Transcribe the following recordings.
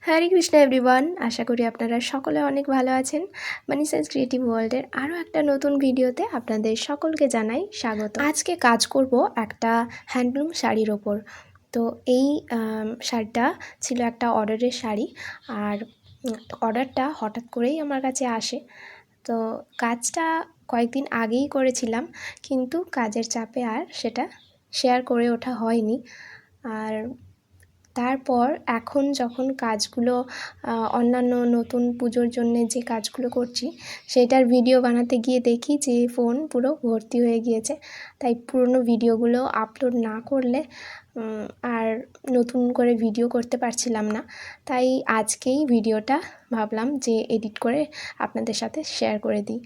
হরে Krishna everyone, আশা করি আপনারা সকলে অনেক ভালো আছেন। মানি সেন্স ক্রিয়েটিভ ওয়ার্ল্ডের আরও একটা নতুন ভিডিওতে আপনাদের সকলকে জানাই স্বাগত। আজকে কাজ করব একটা হ্যান্ডলুম শাড়ির ওপর। তো এই শাড়িটা ছিল একটা অর্ডারের শাড়ি, আর অর্ডারটা হঠাৎ করেই আমার কাছে আসে। তো কাজটা কয়েকদিন আগেই করেছিলাম, কিন্তু কাজের চাপে আর সেটা শেয়ার করে ওঠা হয়নি। আর তারপর এখন যখন কাজগুলো অন্যান্য নতুন পুজোর জন্যে যে কাজগুলো করছি সেটার ভিডিও বানাতে গিয়ে দেখি যে ফোন পুরো ভর্তি হয়ে গিয়েছে। তাই পুরনো ভিডিওগুলো আপলোড না করলে আর নতুন করে ভিডিও করতে পারছিলাম না। তাই আজকেই ভিডিওটা ভাবলাম যে এডিট করে আপনাদের সাথে শেয়ার করে দিই।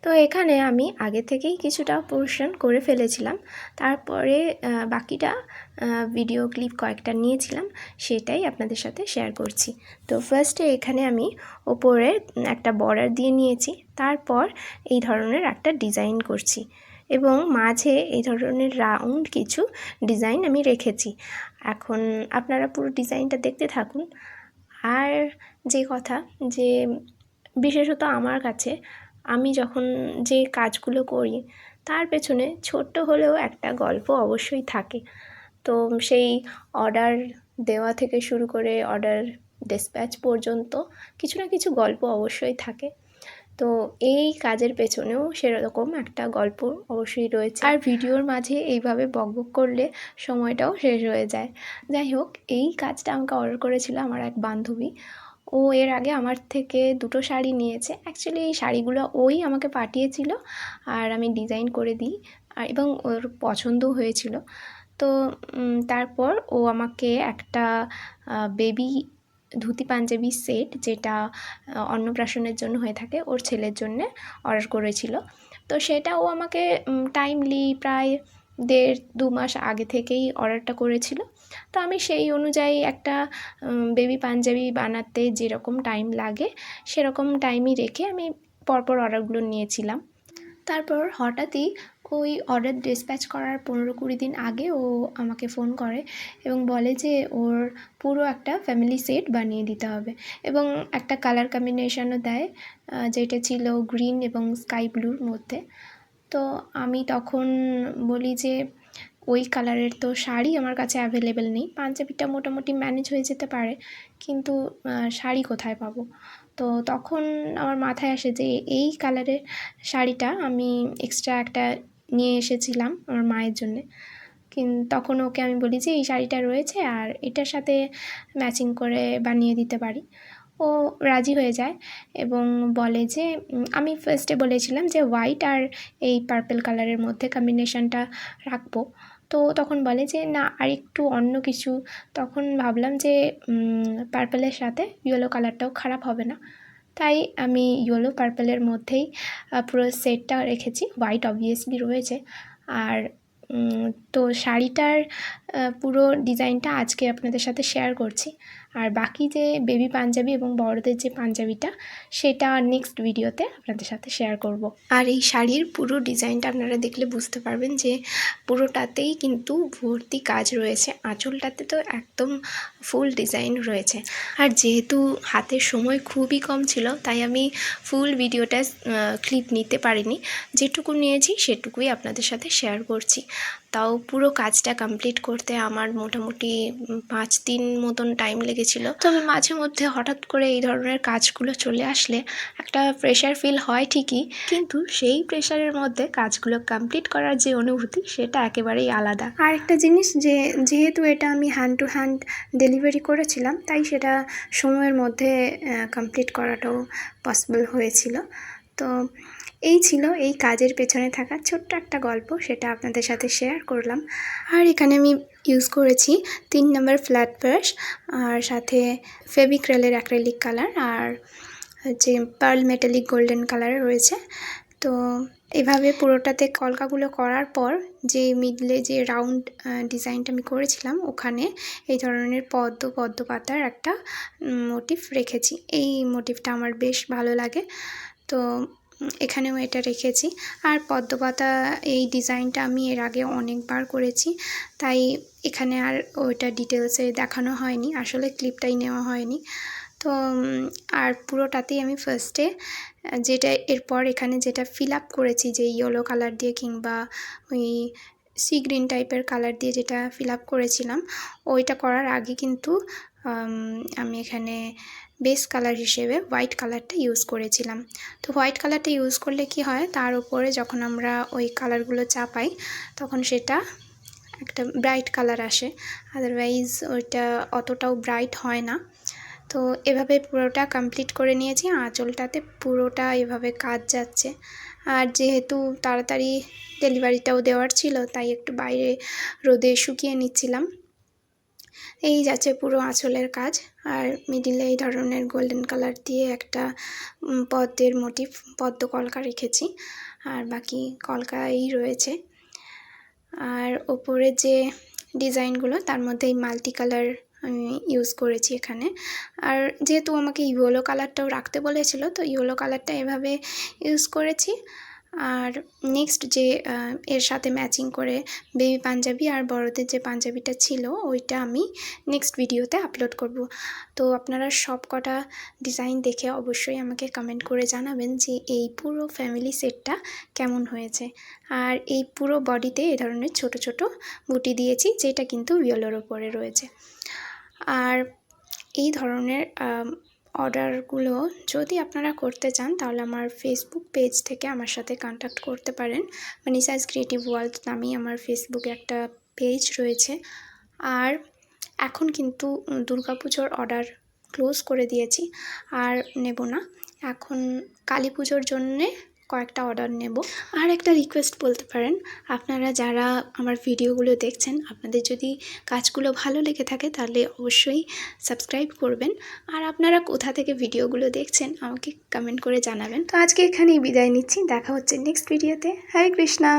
তো এখানে আমি আগে থেকেই কিছুটা পোর্শন করে ফেলেছিলাম, তারপরে বাকিটা ভিডিও ক্লিপ কয়েকটা নিয়েছিলাম, সেটাই আপনাদের সাথে শেয়ার করছি। তো ফার্স্টে এখানে আমি ওপরে একটা বর্ডার দিয়ে নিয়েছি, তারপর এই ধরনের একটা ডিজাইন করছি এবং মাঝে এই ধরনের রাউন্ড কিছু ডিজাইন আমি রেখেছি। এখন আপনারা পুরো ডিজাইনটা দেখতে থাকুন। আর যে কথা, যে বিশেষত আমার কাছে আমি যখন যে কাজগুলো করি তার পেছনে ছোট্ট হলেও একটা গল্প অবশ্যই থাকে। তো সেই অর্ডার দেওয়া থেকে শুরু করে অর্ডার ডিসপ্যাচ পর্যন্ত কিছু না কিছু গল্প অবশ্যই থাকে। তো এই কাজের পেছনেও সেরকম একটা গল্প অবশ্যই রয়েছে। আর ভিডিওর মাঝে এইভাবে বকবক করলে সময়টাও শেষ হয়ে যায়। যাই হোক, এই কাজটা আমাকে অর্ডার করেছিল আমার এক বান্ধবী। ও এর আগে আমার থেকে দুটো শাড়ি নিয়েছে। অ্যাকচুয়ালি এই শাড়িগুলো ওই আমাকে পাঠিয়েছিল আর আমি ডিজাইন করে দিই, আর এবং ওর পছন্দও হয়েছিল। তো তারপর ও আমাকে একটা বেবি ধুতি পাঞ্জাবি সেট, যেটা অন্নপ্রাশনের জন্য হয়ে থাকে, ওর ছেলের জন্যে অর্ডার করেছিল। তো সেটা ও আমাকে টাইমলি প্রায় 1.5-2 মাস আগে থেকেই অর্ডারটা করেছিল। তো আমি সেই অনুযায়ী একটা বেবি পাঞ্জাবি বানাতে যেরকম টাইম লাগে সেরকম টাইমই রেখে আমি পরপর অর্ডারগুলো নিয়েছিলাম। তারপর হঠাৎই ওই অর্ডার ডিসপ্যাচ করার 15-20 দিন আগে ও আমাকে ফোন করে এবং বলে যে ওর পুরো একটা ফ্যামিলি সেট বানিয়ে দিতে হবে এবং একটা কালার কম্বিনেশনও দেয়, যেটা ছিল গ্রিন এবং স্কাই ব্লুর মধ্যে। তো আমি তখন বলি যে ওই কালারের তো শাড়ি আমার কাছে অ্যাভেলেবেল নেই, পাঞ্জাবিটা মোটামুটি ম্যানেজ হয়ে যেতে পারে, কিন্তু শাড়ি কোথায় পাবো? তো তখন আমার মাথায় আসে যে এই কালারের শাড়িটা আমি এক্সট্রা একটা নিয়ে এসেছিলাম আমার মায়ের জন্যে। তখন ওকে আমি বলি যে এই শাড়িটা রয়েছে আর এটার সাথে ম্যাচিং করে বানিয়ে দিতে পারি। ও রাজি হয়ে যায় এবং বলে যে আমি ফার্স্টে বলেছিলাম যে হোয়াইট আর এই পার্পল কালারের মধ্যে কম্বিনেশনটা রাখবো। তো তখন বলে যে না, আর একটু অন্য কিছু। তখন ভাবলাম যে পার্পলের সাথে ইয়েলো কালারটাও খারাপ হবে না, তাই আমি ইয়েলো পার্পলের মধ্যেই পুরো সেটটা রেখেছি। হোয়াইট অবভিয়াসলি রয়েছে। আর তো শাড়িটার পুরো ডিজাইনটা আজকে আপনাদের সাথে শেয়ার করছি। আর বাকি যে বেবি পাঞ্জাবি এবং বড়দের যে পাঞ্জাবিটা, সেটা নেক্সট ভিডিওতে আপনাদের সাথে শেয়ার করব। আর এই শাড়ির পুরো ডিজাইনটা আপনারা দেখলে বুঝতে পারবেন যে পুরোটাতেই কিন্তু ভর্তি কাজ রয়েছে। আঁচলটাতে তো একদম ফুল ডিজাইন রয়েছে। আর যেহেতু হাতের সময় খুবই কম ছিল, তাই আমি ফুল ভিডিওটা ক্লিপ নিতে পারিনি। যেটুকু নিয়েছি সেটুকুই আপনাদের সাথে শেয়ার করছি। তাও পুরো কাজটা কমপ্লিট করতে আমার মোটামুটি 5 দিন মতন টাইম লেগেছিল। তবে মাঝে মধ্যে হঠাৎ করে এই ধরনের কাজগুলো চলে আসলে একটা প্রেশার ফিল হয় ঠিকই, কিন্তু সেই প্রেশারের মধ্যে কাজগুলো কমপ্লিট করার যে অনুভূতি, সেটা একেবারেই আলাদা। আর একটা জিনিস, যেহেতু এটা আমি হ্যান্ড টু হ্যান্ড ডেলিভারি করেছিলাম, তাই সেটা সময়ের মধ্যে কমপ্লিট করাটাও পসিবল হয়েছিল। তো এই ছিল এই কাজের পেছনে থাকা ছোট্ট একটা গল্প, সেটা আপনাদের সাথে শেয়ার করলাম। আর এখানে আমি ইউজ করেছি 3 নম্বর ফ্ল্যাট ব্রাশ, আর সাথে ফেভিক্রেলের অ্যাক্রিলিক কালার, আর হচ্ছে পার্ল মেটালিক গোল্ডেন কালার রয়েছে। তো এভাবে পুরোটাতে কলকাগুলো করার পর যে মিডলে যে রাউন্ড ডিজাইনটা আমি করেছিলাম, ওখানে এই ধরনের পদ্ম পাতার একটা মোটিভ রেখেছি। এই মোটিভটা আমার বেশ ভালো লাগে। তো এখানেও এটা রেখেছি। আর পদ্মপাতা এই ডিজাইনটা আমি এর আগে অনেকবার করেছি, তাই এখানে আর ওইটা ডিটেলসে দেখানো হয়নি, আসলে ক্লিপটাই নেওয়া হয়নি। তো আর পুরোটাতেই আমি ফার্স্টে যেটা এরপর এখানে যেটা ফিল আপ করেছি, যে ইয়েলো কালার দিয়ে কিংবা ওই সি গ্রিন টাইপের কালার দিয়ে যেটা ফিল আপ করেছিলাম, ওইটা করার আগে কিন্তু আমি এখানে বেস কালার হিসেবে হোয়াইট কালারটা ইউজ করেছিলাম। তো হোয়াইট কালারটা ইউজ করলে কি হয়, তার উপরে যখন আমরা ওই কালারগুলো চাপাই তখন সেটা একটা ব্রাইট কালার আসে, আদারওয়াইজ ওইটা অতটাও ব্রাইট হয় না। তো এভাবে পুরোটা কমপ্লিট করে নিয়েছি। আঁচলটাতে পুরোটা এভাবে কাজ যাচ্ছে। আর যেহেতু তাড়াতাড়ি ডেলিভারিটাও দেওয়ার ছিল, তাই একটু বাইরে রোদে শুকিয়ে নিচ্ছিলাম। এই যাচ্ছে পুরো আঁচলের কাজ। আর মিডিলে এই ধরনের গোল্ডেন কালার দিয়ে একটা পদ্মের মোটিভ, পদ্ম কলকা রেখেছি, আর বাকি কলকাই রয়েছে। আর ওপরে যে ডিজাইনগুলো, তার মধ্যে এই মাল্টি কালার আমি ইউজ করেছি এখানে। আর যেহেতু আমাকে ইয়েলো কালারটাও রাখতে বলেছিল, তো ইয়েলো কালারটা এভাবে ইউজ করেছি। আর নেক্সট যে এর সাথে ম্যাচিং করে বেবি পাঞ্জাবি আর বড়দের যে পাঞ্জাবিটা ছিল, ওইটা আমি নেক্সট ভিডিওতে আপলোড করব। তো আপনারা সব কটা ডিজাইন দেখে অবশ্যই আমাকে কমেন্ট করে জানাবেন যে এই পুরো ফ্যামিলি সেটটা কেমন হয়েছে। আর এই পুরো বডিতে এ ধরনের ছোট ছোট বুটি দিয়েছি, যেটা কিন্তু ইয়েলোর ওপরে রয়েছে। আর এই ধরনের অর্ডারগুলো যদি আপনারা করতে চান, তাহলে আমার ফেসবুক পেজ থেকে আমার সাথে কন্ট্যাক্ট করতে পারেন। মানিসাস ক্রিয়েটিভ ওয়ার্ল্ড নামেই আমার ফেসবুকে একটা পেজ রয়েছে। আর এখন কিন্তু দুর্গাপুজোর অর্ডার ক্লোজ করে দিয়েছি, আর নেব না। এখন কালী পুজোর জন্যে কয়েকটা অর্ডার নেব। আর একটা রিকোয়েস্ট বলতে পারেন, আপনারা যারা আমার ভিডিওগুলো দেখছেন, আপনাদের যদি কাজগুলো ভালো লেগে থাকে তাহলে অবশ্যই সাবস্ক্রাইব করবেন। আর আপনারা কোথা থেকে ভিডিওগুলো দেখছেন আমাকে কমেন্ট করে জানাবেন। তো আজকে এখানেই বিদায় নিচ্ছি, দেখা হচ্ছে নেক্সট ভিডিওতে। হরে কৃষ্ণা।